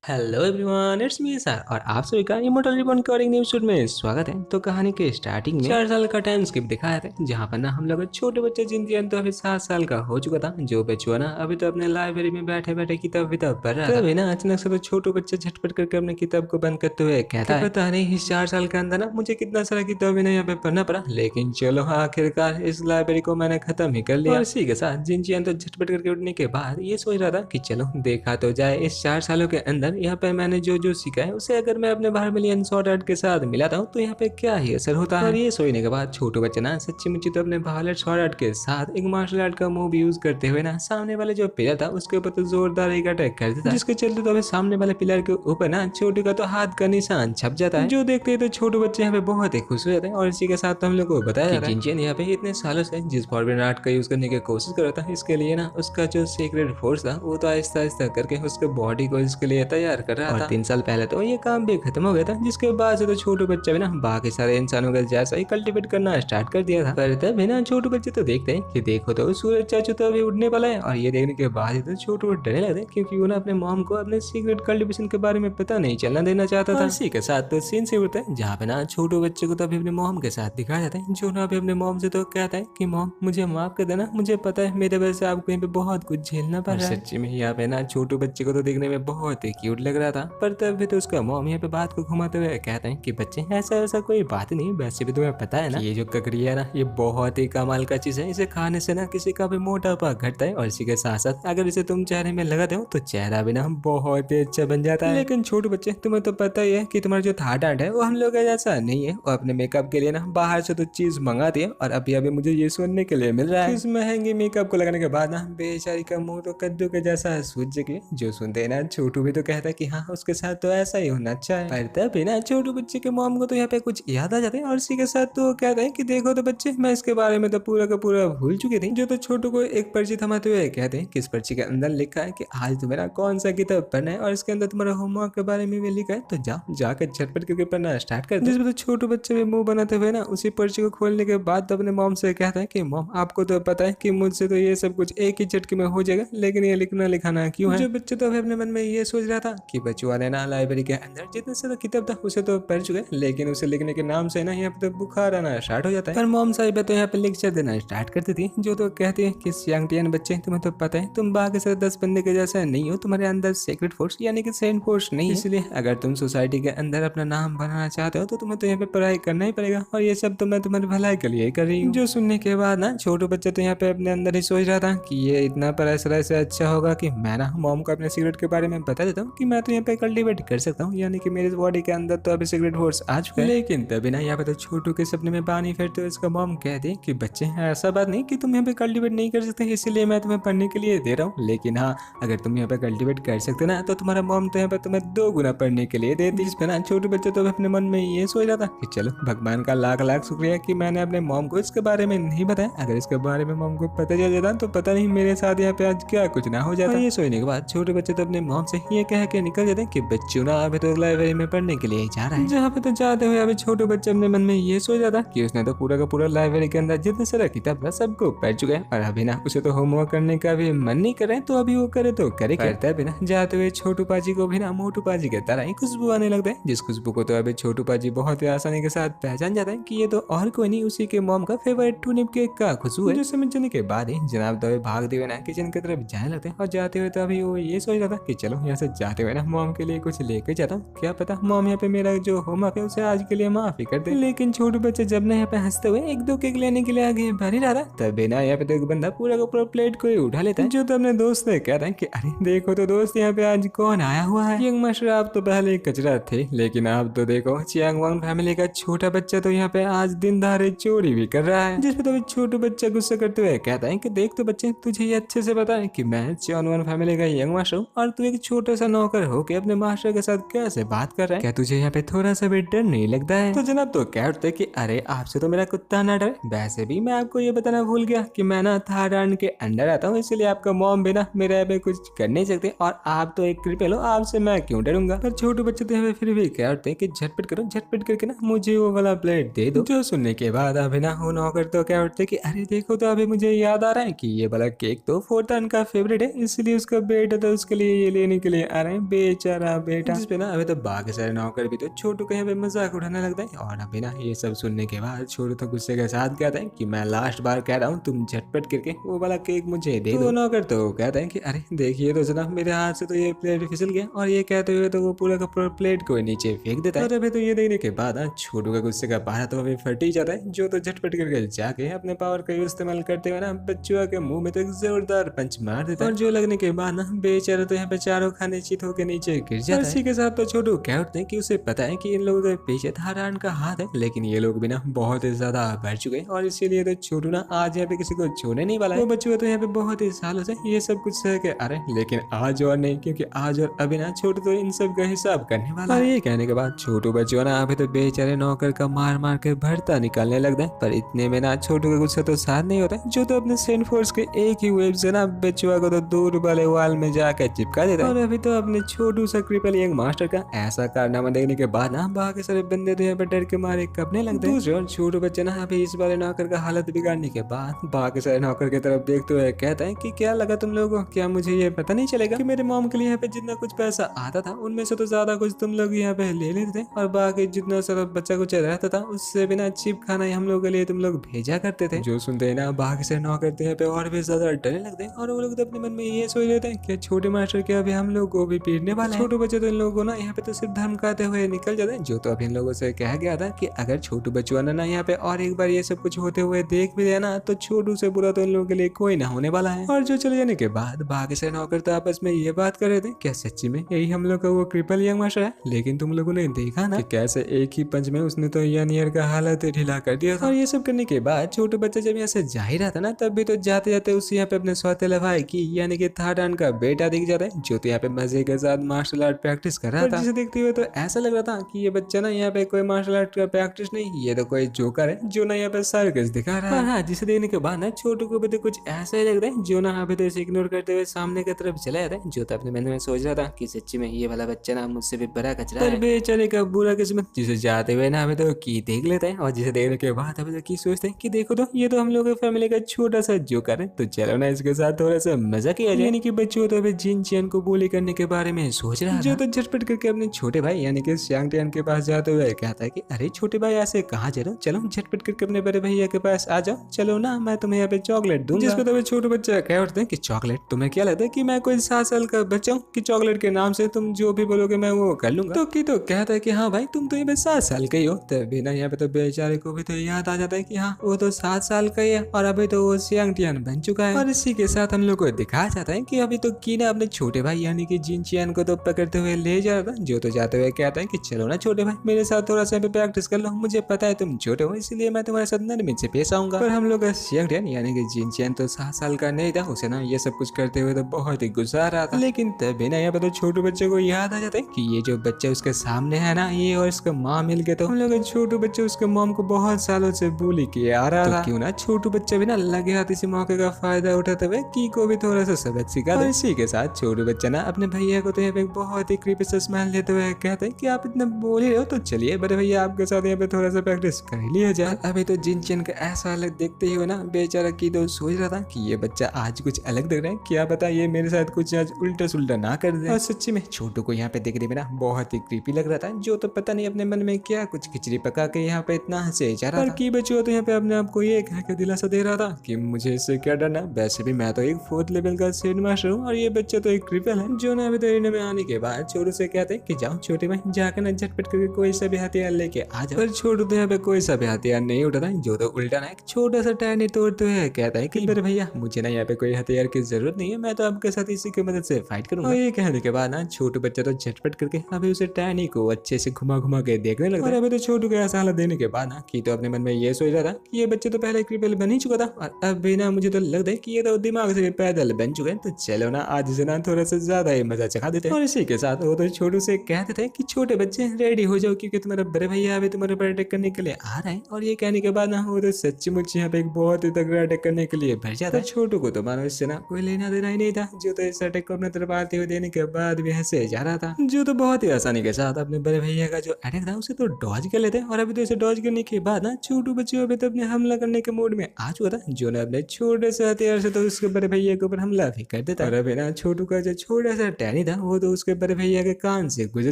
Hello everyone, it's me sir और आप सभी का इमोर्टल रिबॉर्न के और एक न्यू एपिसोड में स्वागत है। तो कहानी के स्टार्टिंग में 4 साल का टाइम स्किप दिखाया था, जहाँ पर ना हम लोग छोटे बच्चे जिनकी तो अभी 7 साल का हो चुका था। जो बच्चों ना अभी तो अपने लाइब्रेरी में बैठे बैठे किताब पढ़ रहा था। तभी ना अचानक से तो छोटू बच्चे झटपट करके अपने किताब को बंद करते हुए कहता है, पता नहीं इस 4 साल के अंदर ना मुझे कितना सारा किताब यहाँ पे पढ़ना पड़ा, लेकिन चलो आखिरकार इस लाइब्रेरी को मैंने खत्म ही कर लिया। और इसी के साथ जिनचियन तो झटपट करके उठने के बाद ये सोच रहा था कि चलो देखा तो जाए इस 4 सालों के अंदर यहाँ पे मैंने जो जो सीखा है उसे अगर मैं अपने वर्मिलियन स्वॉर्ड आर्ट के साथ मिलाता हूँ तो यहाँ पे क्या ही असर होता है। और ये सोचने के बाद छोटू बच्चा ना सच्ची मुच्ची तो अपने वायलेट स्वॉर्ड आर्ट के साथ एक मार्शल आर्ट का मूव यूज करते हुए ना सामने वाले जो पिलर था उसके ऊपर तो जोरदार एक अटैक कर देता, जिसके चलते तो अभी सामने वाले पिलर के ऊपर ना छोटू का तो हाथ का निशान छप जाता है। जो देखते ही तो छोटू बच्चे यहाँ पे बहुत ही खुश हो जाते हैं। और इसी के साथ तो हम लोग को बताया जाता है जिनचियन यहाँ पे इतने सालों से जिस फॉरबिडन आर्ट का यूज करने की कोशिश कर रहा था, इसके लिए ना उसका जो सीक्रेट फोर्स था वो तो आहिस्ता आहिस्ता करके उसके बॉडी को इसके लिए तैयार कर रहा था। और 3 साल पहले तो ये काम भी खत्म हो गया था, जिसके बाद से तो छोटू बच्चा भी ना बाकी सारे इंसानों के जैसा ही कल्टीवेट करना स्टार्ट कर दिया था। पर तभी ना छोटू बच्चे तो देखते हैं कि देखो तो सूरज चाचू तो अभी उड़ने वाला है। और ये देखने के बाद ही तो छोटू डरने लगते हैं, क्योंकि वो ना अपने मॉम को अपने सीक्रेट कल्टीवेशन के बारे में पता नहीं चलना देना चाहता था। इसी के साथ तो सीन से उठता है जहाँ पे ना छोटू बच्चे को तो अभी अपने मॉम के साथ दिखाया जाता है, जो ना अभी अपने मॉम से तो कहता है कि मॉम मुझे माफ कर देना, मुझे पता है मेरे वजह से आपको यहाँ पे बहुत कुछ झेलना पड़ रहा है। सच्ची में यहाँ पे ना छोटू बच्चे को तो देखने में बहुत ही क्यूट लग रहा था। पर तभी तो उसका मॉम यहाँ पे बात को घुमाते हुए कहते हैं कि बच्चे ऐसा ऐसा कोई बात नहीं, वैसे भी तुम्हें पता है ना ये जो ककड़ी है ना ये बहुत ही कमाल का चीज है, इसे खाने से ना किसी का भी मोटापा घटता है। और इसी के साथ साथ अगर इसे तुम चेहरे में लगाते हो तो चेहरा भी ना बहुत ही अच्छा बन जाता है। लेकिन छोटे बच्चे तुम्हें तो पता ही है कि तुम्हारा जो थाट आर्ट है वो हम लोग का जैसा नहीं है। और अपने मेकअप के लिए ना बाहर से तो चीज मंगाती है, और अभी अभी मुझे ये सुनने के लिए मिल रहा है इस महंगे मेकअप को लगाने के बाद ना बेचारी का मुंह तो कद्दू के जैसा सूझ गया। जो सुनते हैं ना छोटू भी तो कहता है कि हाँ उसके साथ तो ऐसा ही होना अच्छा है। पर तभी ना छोटू बच्चे के मॉम को तो यहाँ पे कुछ याद आ जाते हैं, और इसी के साथ तो कहते हैं कि देखो तो बच्चे मैं इसके बारे में तो पूरा का पूरा भूल चुकी थी। जो तो छोटू को एक पर्ची थमाते हुए कहते हैं कि इस पर्ची के अंदर लिखा है कि आज तुम्हें कौन सा किताब पढ़ना है, और इसके अंदर तुम्हारा होमवर्क के बारे में भी लिखा है, तो जाओ जाकर झटपट करके पढ़ना स्टार्ट कर दो। जिसमें तो छोटू बच्चे भी मुंह बनाते हुए ना उसी पर्ची को खोलने के बाद तो अपने मॉम से कहता है कि मॉम आपको तो पता है कि मुझसे तो ये सब कुछ एक ही झटके में हो जाएगा, लेकिन ये लिखना लिखाना क्यों है। जो बच्चे तो अपने मन में ये सोच रहा था कि बच्चों वाले ना लाइब्रेरी के अंदर जितने सारा किताब था उसे तो पढ़ चुके, लेकिन उसे लिखने के नाम से ना यहाँ पे तो बुखार आना स्टार्ट हो जाता है। पर मॉम साहिबा तो यहाँ पे लेक्चर देना स्टार्ट करती थी, जो तो कहती है कि यांगटियन बच्चे तुम्हें तो पता है तुम बाकी से 10 बंदे के जैसा नहीं हो, तुम्हारे अंदर सीक्रेट फोर्स यानी कि सेंट फोर्स नहीं है, इसलिए अगर तुम सोसाइटी के अंदर अपना नाम बनाना चाहते हो तो तुम्हें तो यहाँ पे पढ़ाई करना ही पड़ेगा, और ये सब तो मैं तुम्हारी भलाई के लिए ही कर रही हूँ। जो सुनने के बाद ना छोटू बच्चे तो यहाँ पे अपने अंदर ही सोच रहा था कि ये इतना प्रेशर ऐसे अच्छा होगा कि मैं ना मॉम को अपने सीक्रेट के बारे में बता देता हूँ कि मैं तो यहाँ पे कल्टीवेट कर सकता हूँ, यानी कि मेरे बॉडी के अंदर तो अभी सीक्रेट फोर्स आ चुका है। लेकिन तभी ना यहाँ पे तो छोटू के सपने में पानी फेरते हुए इसका मॉम कहती है कि बच्चे ऐसा बात नहीं कि तुम यहाँ पे कल्टीवेट नहीं कर सकते, इसीलिए मैं तुम्हें पढ़ने के लिए दे रहा हूँ, लेकिन हाँ अगर तुम यहाँ पे कल्टीवेट कर सकते ना तो तुम्हारा मॉम तो यहाँ पे तुम्हें 2 गुना पढ़ने के लिए देती। जिसपे ना छोटू बच्चे तो अपने मन में ये सोच रहा था कि चलो भगवान का लाख लाख शुक्रिया कि मैंने अपने मॉम को इसके बारे में नहीं बताया, अगर इसके बारे में मॉम को पता चल जाता तो पता नहीं मेरे साथ यहाँ पे आज क्या कुछ ना हो जाता। ये सोचने के बाद छोटे बच्चे तो अपने मॉम से ये कह के निकल जाते हैं कि बच्चों ना अभी तो लाइब्रेरी में पढ़ने के लिए जा रहा है। जहाँ पे तो जाते हुए अभी छोटे बच्चे अपने मन में ये सोच जाता कि उसने तो पूरा का पूरा लाइब्रेरी के अंदर जितने सारा किताब था सबको पढ़ चुका है, और अभी ना उसे तो होमवर्क करने का भी मन नहीं करे, तो अभी वो करे तो करे करता है। ना जाते हुए छोटू पाजी को भी ना मोटू पाजी के तरह ही खुशबू आने लगता है, जिस खुशबू को तो अभी छोटू पाजी बहुत ही आसानी के साथ पहचान जाता है कि ये तो और कोई नहीं उसी के मॉम का फेवरेट टूनिप केक का खुशबू है। जो समझने के बाद ही जनाब दवे भागते हुए ना किचन की तरफ जाने लगते हैं, और जाते हुए तो अभी वो ये सोच रहा था कि चलो यहाँ से जाते हुए ना मॉम के लिए कुछ लेके जाता हूँ, क्या पता मॉम यहाँ पे मेरा जो होमवर्क है उसे आज के लिए माफ ही कर दे। लेकिन छोटू बच्चे जब ना यहाँ पे हंसते हुए 1-2 केक लेने के लिए आगे बढ़ ही रहा था, तभी ना यहाँ पे तो एक बंदा पूरा का पूरा प्लेट को ही उठा लेता है। जो तो अपने दोस्त से कह रहा है कि अरे देखो तो दोस्त यहाँ पे आज कौन आया हुआ है। यंग मास्टर आप तो पहले कचरा थे, लेकिन आप तो देखो चियांग वांग फैमिली का छोटा बच्चा तो यहाँ पे आज दिन दहाड़े चोरी भी कर रहा है। जिसपे तो छोटू बच्चा गुस्सा करते हुए कहता है कि देख तो बच्चे तुझे ये अच्छे से पता है कि मैं चियांग वांग फैमिली का यंग मास्टर हूँ, और तू एक छोटा सा नौकर हो के अपने मास्टर के साथ कैसे बात कर रहा है, क्या तुझे यहाँ पे थोड़ा सा भी डर नहीं लगता है। तो जनाब तो कह उठते कि अरे आपसे तो मेरा कुत्ता ना डरे, वैसे भी मैं आपको ये बताना भूल गया कि मैं ना थाईलैंड के अंडर आता हूँ, इसलिए आपका मॉम भी ना मेरे यहाँ पे कुछ कर नहीं सकते, और आप तो एक क्रिमिनल हो, आपसे मैं क्यों डरूंगा। पर छोटू बच्चे तो फिर भी कह उठते कि झटपट करो, झटपट करके ना मुझे वो वाला प्लेट दे दो। जो सुनने के बाद अभी ना वो नौकर तो कह उठते कि अरे देखो तो अभी मुझे याद आ रहा है कि ये वाला केक तो फोर्टन का फेवरेट है, इसलिए उसका बेटा तो उसके लिए ये लेने के लिए आ रहे है बेचारा बेटा, जिसपे ना अभी तो बाकी सारे नौकर भी तो छोटू का यहाँ पे मजाक उठाने लगता है। और अभी ना ये सब सुनने के बाद छोटू तो गुस्से के साथ कहता है कि मैं लास्ट बार कह रहा हूँ तुम झटपट करके वो वाला केक मुझे दे दो। नौकर तो कहता है कि अरे देखिए तो जनाब मेरे हाथ से तो ये प्लेट फिसल गया, और ये कहते हुए तो वो पूरा का पूरा प्लेट को नीचे फेंक देता है। और अभी तो ये देखने के बाद छोटू का गुस्से का पारा तो अभी फट ही जाता है, जो तो झटपट करके जाके अपने पावर का इस्तेमाल करते हुए ना बच्चुआ के मुंह में तो एक जोरदार पंच मार देता है, और जो लगने के बाद ना बेचारा तो यहाँ पे चारों खाने चित होकर नीचे गिर जाता है। इसी के साथ तो छोटू कह उठते हैं कि उसे पता है कि इन लोगों के पीछे थारान का हाथ है, लेकिन ये लोग भी ना बहुत ही ज्यादा बढ़ चुके हैं, और इसीलिए तो छोटू ना आज यहाँ पे किसी को छोड़ने नहीं वाला है। वो बच्चुआ तो यहाँ पे बहुत ही सालों से ये सब कुछ सह के आ रहे हैं, लेकिन आज और नहीं, क्योंकि आज और अभी ना छोटू तो इन सब का हिसाब करने वाला है। और ये कहने के बाद छोटू बच्चुआ ना अभी तो बेचारे नौकर का मार मार के भरता निकालने लगता है, पर इतने में ना छोटू का गुस्सा तो साथ नहीं होता, जो तो अपने सेंट फोर्स के एक ही वेव से ना बच्चुआ को तो दूर वाले वाल में जाकर चिपका देता है। और अभी तो अपने छोटू सा क्रिपल यंग मास्टर का ऐसा कारनामा देखने के बाद ना बाकी सारे बंदे तो यहाँ पे डर के मारे कपने लगते हैं। दूसरी ओर छोटू बच्चा ना अभी इस वाले नौकर का हालत बिगाड़ने के बाद बाकी सारे नौकर की तरफ देखते हुए कहता है कि क्या लगा तुम लोगों को, क्या मुझे ये पता नहीं चलेगा कि मेरे मॉम के लिए यहाँ पे जितना कुछ पैसा आता था उनमें से तो ज्यादा कुछ तुम लोग यहाँ पे ले लेते थे, और बाकी जितना सारा बच्चा कुछ रहता था उससे बिना चिप खाना हम लोगों के लिए तुम लोग भेजा करते थे। जो सुनते हैं ना बाकी से नौकर तो यहाँ पे और भी ज्यादा डरने लगते हैं, और वो लोग तो अपने मन में ये सोच लेते हैं कि छोटे मास्टर के अभी हम लोग को भी पीटने वाला है। छोटू बच्चे तो इन लोगों को ना यहाँ पे तो सिर्फ धमकाते हुए निकल जाते हैं, जो तो अभी इन लोगों से कहा गया था कि अगर छोटू बच्चुआ ना यहाँ पे और एक बार ये सब कुछ होते हुए देख भी लिया ना तो छोटू से बुरा तो इन लोगों के लिए कोई ना होने वाला है। और जो चले जाने के बाद बाकी से नौकर तो आपस में ये बात कर रहे थे क्या सच्ची में यही हम लोग का वो क्रिपल यंग मास्टर है, लेकिन तुम लोगों ने देखा ना कि कैसे एक ही पंच में उसने तो यानियर का हालत ढीला कर दिया था। और ये सब करने के बाद छोटू बच्चा जब यहाँ से जा ही रहा था ना तब भी तो जाते जाते उसे यहाँ पे अपने सौतेला भाई की यानी कि थाडान का बेटा दिख जाता है, जो तो यहाँ पे मजे के साथ मार्शल आर्ट प्रैक्टिस कर रहा था। जिसे देखते हुए तो ऐसा लग रहा था कि ये बच्चा ना यहाँ पे कोई मार्शल आर्ट का प्रैक्टिस नहीं, ये तो कोई जोकर है जो ना यहाँ पे सर्कस दिखा रहा है। हाँ, जिसे देखने के बाद ना छोटू को भी तो कुछ ऐसा ही लग रहा है, जो ना यहाँ पे तो इसे इग्नोर करते हुए सामने की तरफ चला जाता है, जो तो अपने मन में सोच रहा था कि सच्ची में ये वाला बच्चा ना मुझसे भी बड़ा कचरा है। बेचारे का बुरा किस्मत जिसे जाते हुए ना अभी तो की देख लेते हैं, और जिसे देखने के बाद अभी तो की सोचते हैं कि देखो तो ये तो हम लोग फैमिली का छोटा सा जोकर है, तो चलो ना इसके साथ थोड़ा सा मजा किया जाए। यानी कि बच्चों तो अभी जिन चैन को बोली करने के बारे में सोच रहा है, जो तो झटपट करके अपने छोटे भाई यानी कि श्यांग टियान के पास जाते हुए कहता है कि अरे छोटे भाई ऐसे कहाँ जा रहे हो, चलो झटपट करके अपने बड़े भैया के पास आ जाओ, चलो ना मैं तुम्हें यहाँ पे चॉकलेट दूंगा। जिसको तो छोटे बच्चे कह उठते हैं कि चॉकलेट, तुम्हें क्या लगता है कि मैं कोई 7 साल का बच्चा हूँ कि चॉकलेट के नाम से तुम जो भी बोलोगे मैं वो कर लूंगा। तो की तो कहता है कि हाँ भाई तुम तो ये 7 साल का ही हो, तभी ना यहाँ पे तो बेचारे को भी तो याद आ जाता है कि हाँ वो तो 7 साल का ही है, और अभी तो वो श्यांग टियान बन चुका है। और इसी के साथ हम लोग को दिखाया जाता है कि अभी तो की ना अपने छोटे भाई यानी कि जिन चियान को तो पकड़ते हुए ले जा रहा था, जो तो जाते हुए कहता है कि चलो ना छोटे भाई मेरे साथ थोड़ा सा प्रैक्टिस कर लो, मुझे पता है तुम छोटे हो इसलिए मैं तुम्हारे साथ नरमी से पेश आऊंगा। पर हम लोग का श्यांग टियान यानी कि जिन चियान तो 7 साल का नहीं था, उसे ना ये सब कुछ करते हुए तो बहुत ही गुस्सा आ रहा था। लेकिन तभी ना यहाँ पे तो छोटू बच्चे को याद आ जाता है कि ये जो बच्चा उसके सामने है ना ये और इसका माँ मिल गए, तो हम लोग छोटू बच्चे उसके मॉम को बहुत सालों से बुली किए आ रहा था, क्यों ना छोटू बच्चा भी ना लगे हाथ इसी मौके का फायदा उठाते हुए की को भी थोड़ा सा सबक सिखा दे। इसी के साथ छोटू बच्चा ना अपने भैया को तो यहाँ पे बहुत ही क्रीपी सा स्माइल देते हुए कहते हैं कि आप इतना बोल ही रहे हो तो चलिए बड़े भैया आपके साथ यहाँ पे थोड़ा सा प्रैक्टिस कर ही लिया जाए। अभी तो जिन चिन का ऐसा हालत देखते ही ना बेचारा की तो सोच रहा था कि ये बच्चा आज कुछ अलग दिख रहा है, क्या पता ये मेरे साथ कुछ आज उल्टा सुल्टा ना कर दे। और सच्ची में छोटू को यहाँ पे देखने में ना बहुत ही क्रीपी लग रहा था, जो तो पता नहीं अपने मन में क्या कुछ खिचड़ी पका के यहाँ पे इतना हंसे जा रहा था। की बच्चों तो यहाँ पे अपने आप को ये कह के दिलासा दे रहा था कि मुझे इससे क्या डरना, वैसे भी मैं तो एक 4th लेवल का सेड मास्टर हूँ, और ये बच्चा तो एक क्रिपल है। जो ना अभी तो इन्हें में आने के बाद छोटू से कहते हैं कि जाओ छोटे भाई जाकर ना झटपट करके कोई सा भी हथियार लेके आ जाओ। पर छोटू तो यहाँ पे कोई सा भी हथियार नहीं उठाता, जो तो उल्टा ना एक छोटा सा टहनी तोड़ते हुए कहता है कि भैया मुझे ना यहाँ पे कोई हथियार की जरूरत नहीं है, मैं तो आपके साथ इसी की मदद से फाइट करूंगा। और ये कहने के बाद ना छोटू बच्चा तो झटपट करके अभी उसे टहनी को अच्छे से घुमा घुमा के देखने लगता है। और अभी तो छोटू के ऐसा हालत देने के बाद ना की तो अपने मन में ये सोच रहा था कि ये बच्चे तो पहले क्रिपल बन ही चुका था, और अब भी ना मुझे तो लगता है कि ये तो दिमाग से भी पैदल बन चुके हैं, तो चलो ना आज से ना थोड़ा सा ज्यादा ही मजा चखा देते हैं। और इसी के साथ वो तो छोटू से कहते थे कि छोटे बच्चे रेडी हो जाओ क्योंकि तुम्हारा बड़े भैया अभी तुम्हारे पर अटैक करने के लिए आ रहा है। और ये कहने के बाद ना वो तो सच्चीमुच यहाँ पे एक बहुत ही तगड़ा अटैक करने के लिए भर जाता है। छोटू को तो मानो इससे ना कोई लेना देना ही नहीं था, जो तो इस अटैक को अपने तरफ आते हुए देने के बाद भी हंसे जा रहा था, जो तो बहुत ही आसानी के साथ अपने बड़े भैया का जो अटैक था उसे तो डॉज कर लेते। और अभी तो इसे डॉज करने के बाद ना छोटू बच्चे अभी तो अपने हमला करने के मूड में आ चुका था, जो ने अपने छोटे से हथियार से तो उसके बड़े भैया के ऊपर हमला भी कर देता। और अभी ना छोटू का जो छोटा सा टहनी नहीं था वो तो उसके बड़े भैया के कान से गुजर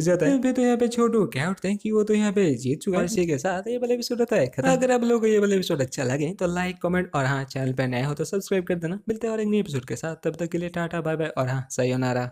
जाता है। फिर तो यहाँ पे छोटू कह उठते हैं कि वो तो यहाँ पे जीत चुका है। इसी के साथ ये वाला एपिसोड होता है खत्म। अगर आप लोगों को ये वाला एपिसोड अच्छा लगे तो लाइक कमेंट और हाँ चैनल पे नए हो तो सब्सक्राइब कर देना। मिलते हैं और एक नए एपिसोड के साथ, तब तक के लिए टाटा बाय बाय और हाँ sayonara।